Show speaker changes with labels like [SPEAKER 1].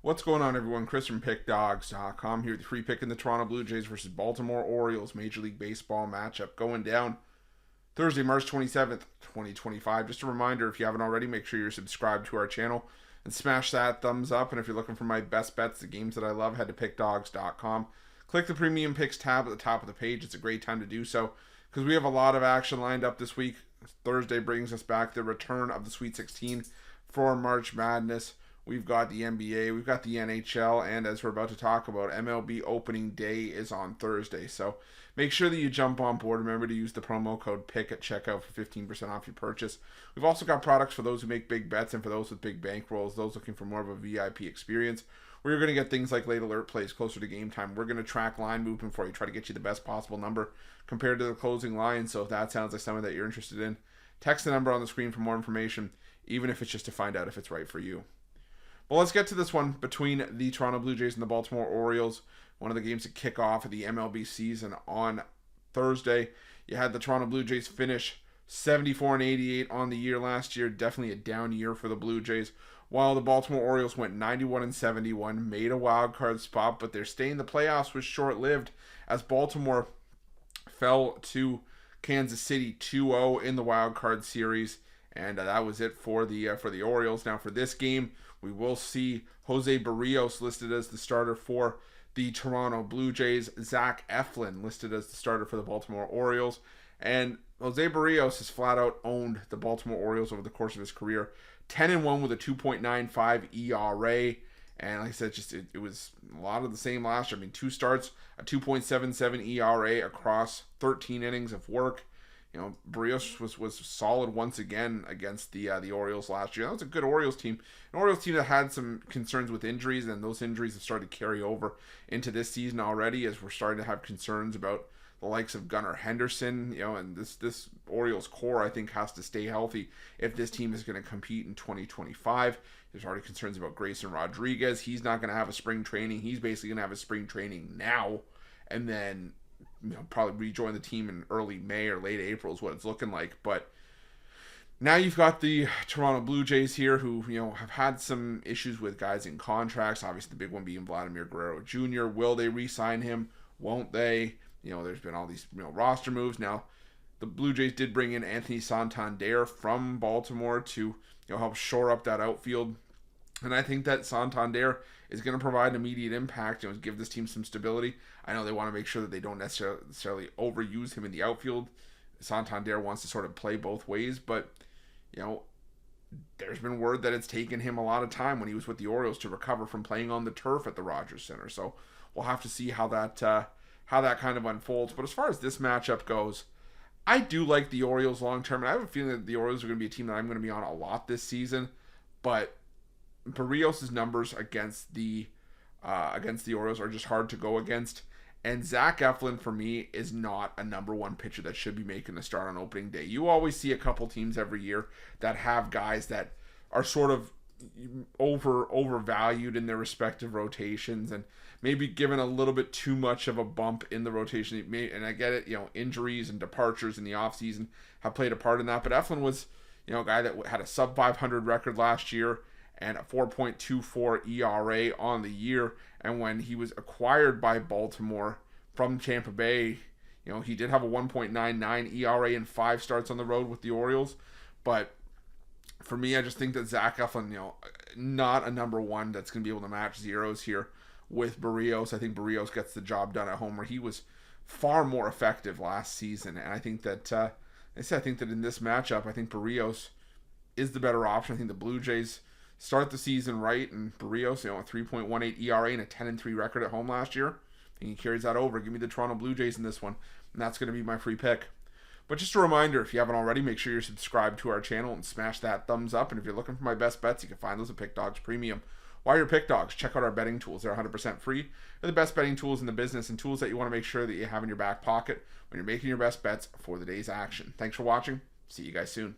[SPEAKER 1] What's going on, everyone? Chris from Pickdawgz.com here with the free pick in the Toronto Blue Jays versus Baltimore Orioles Major League Baseball matchup going down Thursday, March 27th, 2025. Just a reminder, if you haven't already, make sure you're subscribed to our channel and smash that thumbs up. And if you're looking for my best bets, the games that I love, head to Pickdawgz.com. Click the Premium Picks tab at the top of the page. It's a great time to do so because we have a lot of action lined up this week. Thursday brings us back the return of the Sweet 16 for March Madness. We've got the NBA, we've got the NHL, and as we're about to talk about, MLB opening day is on Thursday. So make sure that you jump on board. Remember to use the promo code PICK at checkout for 15% off your purchase. We've also got products for those who make big bets and for those with big bankrolls, those looking for more of a VIP experience. We're going to get things like late alert plays closer to game time. We're going to track line movement for you, try to get you the best possible number compared to the closing line. So if that sounds like something that you're interested in, text the number on the screen for more information, even if it's just to find out if it's right for you. Well, let's get to this one between the Toronto Blue Jays and the Baltimore Orioles. One of the games to kick off the MLB season on Thursday. You had the Toronto Blue Jays finish 74-88 on the year last year. Definitely a down year for the Blue Jays. While the Baltimore Orioles went 91-71, made a wild card spot, but their stay in the playoffs was short-lived as Baltimore fell to Kansas City 2-0 in the wild card series. And that was it for the Orioles. Now for this game, we will see Jose Barrios listed as the starter for the Toronto Blue Jays. Zach Eflin listed as the starter for the Baltimore Orioles. And Jose Barrios has flat out owned the Baltimore Orioles over the course of his career. 10-1 with a 2.95 ERA. And like I said, it was a lot of the same last year. I mean, 2 starts, a 2.77 ERA across 13 innings of work. You know, Barrios was solid once again against the Orioles last year. That was a good Orioles team. An Orioles team that had some concerns with injuries, and those injuries have started to carry over into this season already as we're starting to have concerns about the likes of Gunnar Henderson. You know, and this Orioles core, I think, has to stay healthy if this team is going to compete in 2025. There's already concerns about Grayson Rodriguez. He's not going to have a spring training. He's basically going to have a spring training now, and then probably rejoin the team in early May or late April is what it's looking like. But now you've got the Toronto Blue Jays here who, have had some issues with guys in contracts. Obviously, the big one being Vladimir Guerrero Jr. Will they re-sign him? Won't they? There's been all these roster moves. Now, the Blue Jays did bring in Anthony Santander from Baltimore to help shore up that outfield. And I think that Santander is going to provide immediate impact and give this team some stability. I know they want to make sure that they don't necessarily overuse him in the outfield. Santander wants to sort of play both ways, but there's been word that it's taken him a lot of time when he was with the Orioles to recover from playing on the turf at the Rogers Center. So we'll have to see how that kind of unfolds. But as far as this matchup goes, I do like the Orioles long term, and I have a feeling that the Orioles are going to be a team that I'm going to be on a lot this season. But Barrios' numbers against the Orioles are just hard to go against. And Zach Eflin, for me, is not a number one pitcher that should be making the start on opening day. You always see a couple teams every year that have guys that are sort of overvalued in their respective rotations and maybe given a little bit too much of a bump in the rotation. And I get it, injuries and departures in the offseason have played a part in that. But Eflin was, a guy that had a sub 500 record last year and a 4.24 ERA on the year. And when he was acquired by Baltimore from Tampa Bay, he did have a 1.99 ERA and 5 starts on the road with the Orioles. But for me, I just think that Zach Eflin, not a number one that's going to be able to match zeros here with Barrios. I think Barrios gets the job done at home where he was far more effective last season. And I think that, I think that in this matchup, I think Barrios is the better option. I think the Blue Jays start the season right, and Barrios, a 3.18 ERA and a 10-3 record at home last year. And he carries that over. Give me the Toronto Blue Jays in this one, and that's going to be my free pick. But just a reminder, if you haven't already, make sure you're subscribed to our channel and smash that thumbs up. And if you're looking for my best bets, you can find those at Pickdawgz Premium. While you're Pickdawgz, check out our betting tools. They're 100% free. They're the best betting tools in the business and tools that you want to make sure that you have in your back pocket when you're making your best bets for the day's action. Thanks for watching. See you guys soon.